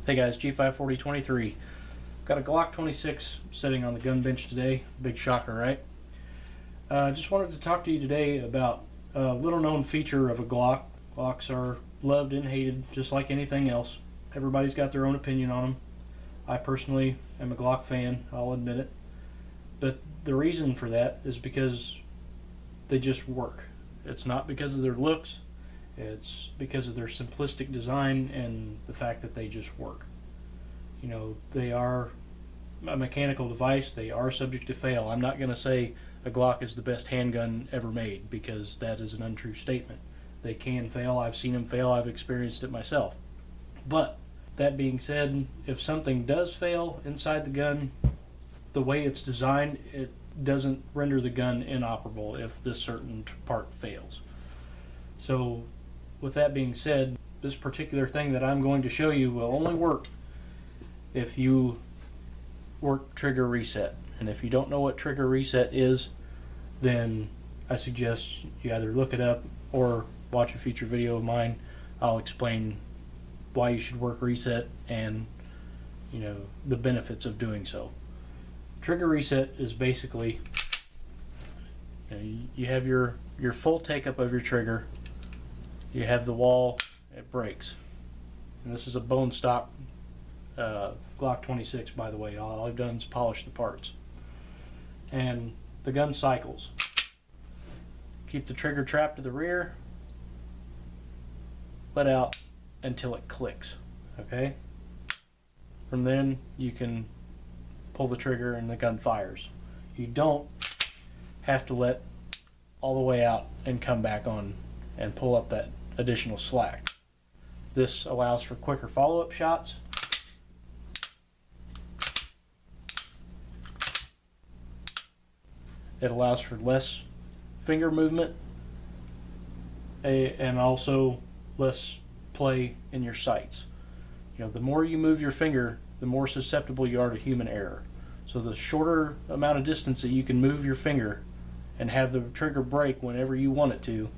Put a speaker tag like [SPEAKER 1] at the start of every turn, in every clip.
[SPEAKER 1] Hey guys, G54023. Got a Glock 26 sitting on the gun bench today. Big shocker, right? Just wanted to talk to you today about a little known feature of a Glock. Glocks are loved and hated just like anything else. Everybody's got their own opinion on them. I personally am a Glock fan, I'll admit it. But the reason for that is because they just work. It's not because of their looks. It's because of their simplistic design and the fact that they just work. You know, they are a mechanical device. They are subject to fail. I'm not going to say a Glock is the best handgun ever made, because that is an untrue statement. They can fail. I've seen them fail. I've experienced it myself. But that being said, if something does fail inside the gun, the way it's designed, it doesn't render the gun inoperable if this certain part fails. So with that being said, this particular thing that I'm going to show you will only work if you work trigger reset. And if you don't know what trigger reset is, then I suggest you either look it up or watch a future video of mine. I'll explain why you should work reset and, you know, the benefits of doing so. Trigger reset is basically, you know, you have your full take up of your trigger. You have the wall, it breaks. And this is a bone stock Glock 26, by the way. All I've done is polish the parts. And the gun cycles. Keep the trigger trapped to the rear, let out until it clicks. Okay? From then you can pull the trigger and the gun fires. You don't have to let all the way out and come back on and pull up that additional slack. This allows for quicker follow-up shots. It allows for less finger movement and also less play in your sights. You know, the more you move your finger, the more susceptible you are to human error. So the shorter amount of distance that you can move your finger and have the trigger break whenever you want it to,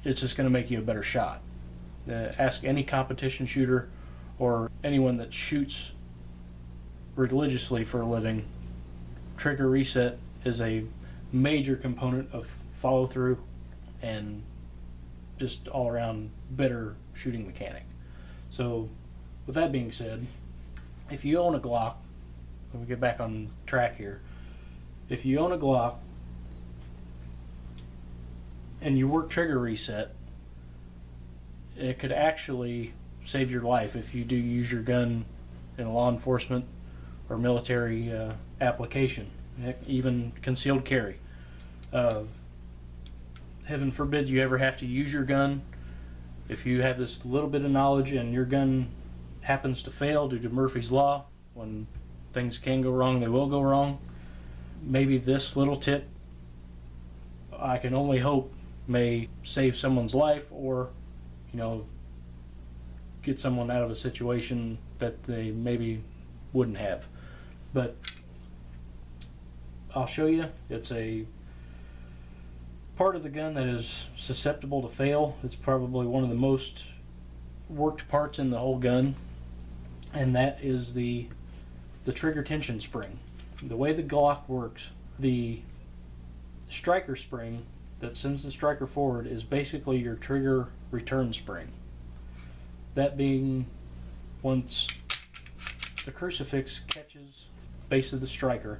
[SPEAKER 1] it's just going to make you a better shot. Ask any competition shooter or anyone that shoots religiously for a living. Trigger reset is a major component of follow through and just all around better shooting mechanic. So with that being said, if you own a Glock, let me get back on track here. If you own a Glock and you work trigger reset, it could actually save your life if you do use your gun in a law enforcement or military application, heck, even concealed carry. Heaven forbid you ever have to use your gun. If you have this little bit of knowledge and your gun happens to fail due to Murphy's Law, when things can go wrong, they will go wrong, maybe this little tip, I can only hope, may save someone's life, or, you know, get someone out of a situation that they maybe wouldn't have. But I'll show you. It's a part of the gun that is susceptible to fail. It's probably one of the most worked parts in the whole gun, and that is the trigger tension spring. The way the Glock works, the striker spring that sends the striker forward is basically your trigger return spring. That being, once the crucifix catches base of the striker,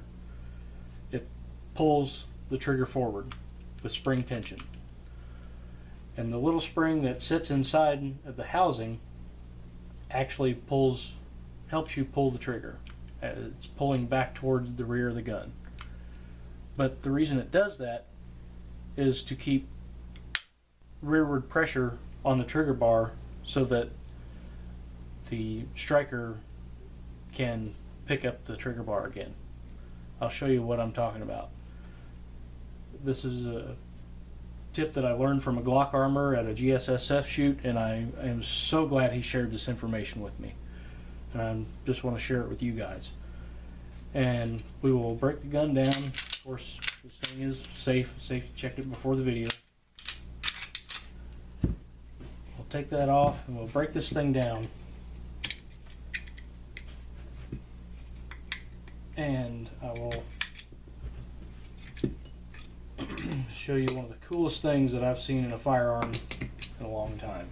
[SPEAKER 1] it pulls the trigger forward with spring tension. And the little spring that sits inside of the housing actually helps you pull the trigger. It's pulling back towards the rear of the gun. But the reason it does that is to keep rearward pressure on the trigger bar so that the striker can pick up the trigger bar again. I'll show you what I'm talking about. This is a tip that I learned from a Glock armor at a GSSF shoot, and I am so glad he shared this information with me. And I just want to share it with you guys. And we will break the gun down. Of course, this thing is safe. Safety checked it before the video. We'll take that off and we'll break this thing down. and I will show you one of the coolest things that I've seen in a firearm in a long time.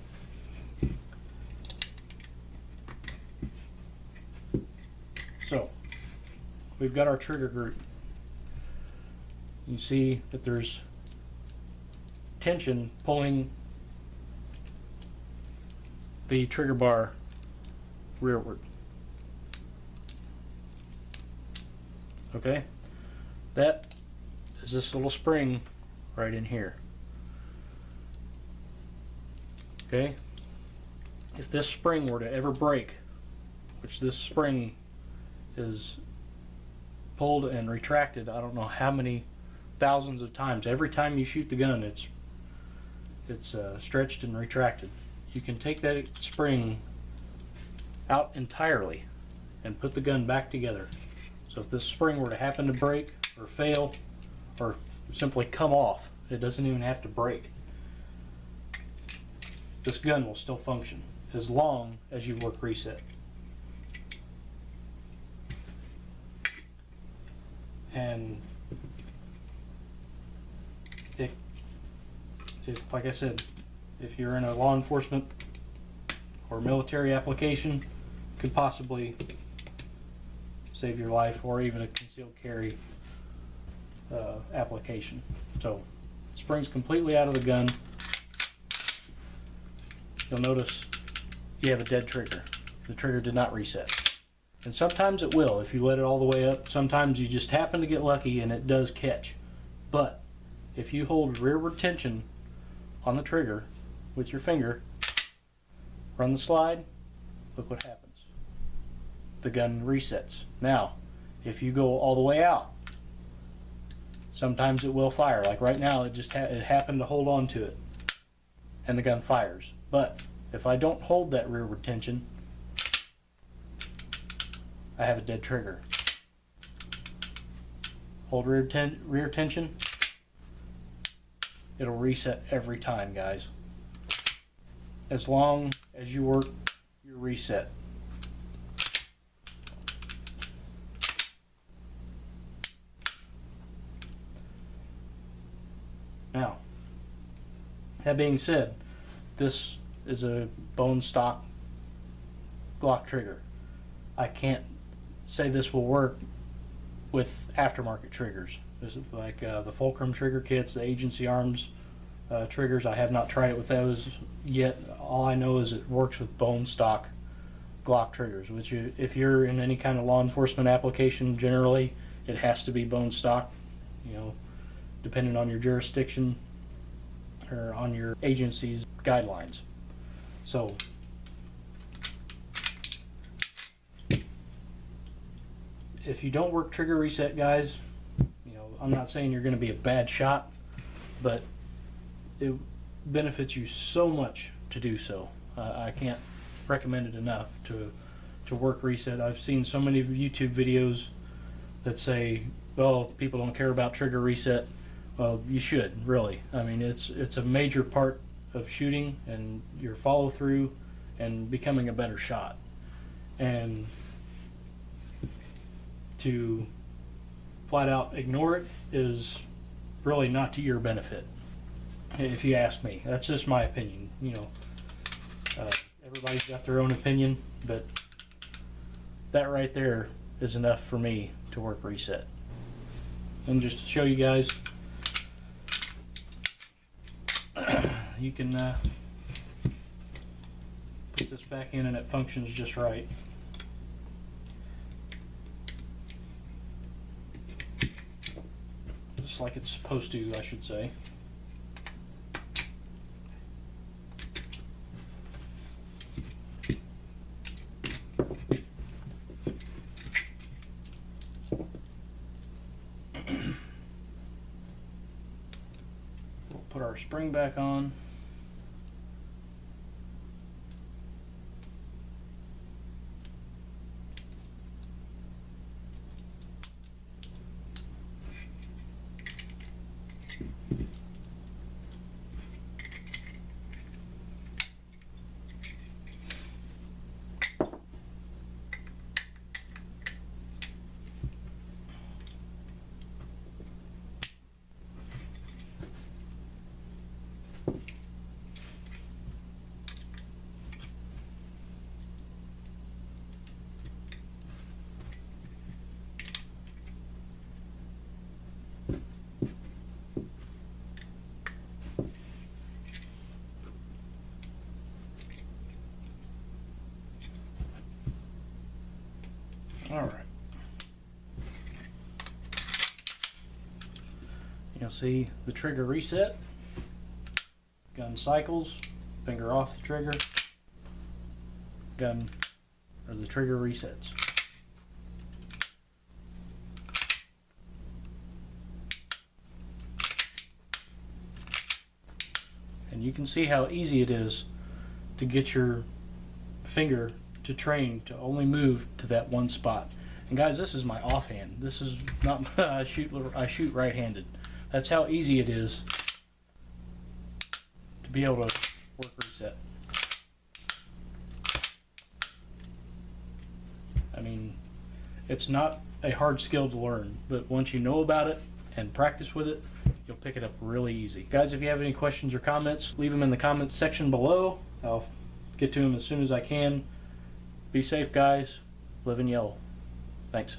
[SPEAKER 1] So, we've got our trigger group. You see that there's tension pulling the trigger bar rearward. Okay? That is this little spring right in here. Okay? If this spring were to ever break, which this spring is pulled and retracted, I don't know how many thousands of times. Every time you shoot the gun, it's stretched and retracted. You can take that spring out entirely and put the gun back together. So if this spring were to happen to break or fail or simply come off, it doesn't even have to break. This gun will still function as long as you work reset. And like I said, if you're in a law enforcement or military application, could possibly save your life, or even a concealed carry application. So, spring's completely out of the gun. You'll notice you have a dead trigger. The trigger did not reset. And sometimes it will if you let it all the way up. Sometimes you just happen to get lucky and it does catch. But if you hold rearward tension on the trigger with your finger, run the slide, look what happens. The gun resets. Now, if you go all the way out, sometimes it will fire. Like right now, it just it happened to hold on to it, and the gun fires. But if I don't hold that rearward tension, I have a dead trigger. Hold rear tension, it'll reset every time, guys. As long as you work your reset. Now, that being said, this is a bone stock Glock trigger. I can't say this will work with aftermarket triggers. This is like the Fulcrum trigger kits, the Agency Arms triggers. I have not tried it with those yet. All I know is it works with bone stock Glock triggers, which if you're in any kind of law enforcement application, generally it has to be bone stock, you know, depending on your jurisdiction or on your agency's guidelines. So if you don't work trigger reset, guys, you know, I'm not saying you're going to be a bad shot, but it benefits you so much to do so. I can't recommend it enough to work reset. I've seen so many YouTube videos that say, well, people don't care about trigger reset. Well, you should, really. I mean, it's a major part of shooting and your follow through and becoming a better shot. And to flat out ignore it is really not to your benefit, if you ask me. That's just my opinion. You know, everybody's got their own opinion, but that right there is enough for me to work reset. And just to show you guys, you can put this back in and it functions just right. Just like it's supposed to, I should say. We'll put our spring back on. you'll see the trigger reset, gun cycles, finger off the trigger, the trigger resets. And you can see how easy it is to get your finger to train to only move to that one spot. And guys, this is my offhand. This is not I shoot right-handed. That's how easy it is to be able to work reset. I mean, it's not a hard skill to learn, but once you know about it and practice with it, you'll pick it up really easy. Guys, if you have any questions or comments, leave them in the comments section below. I'll get to them as soon as I can. Be safe, guys. Live in yellow. Thanks.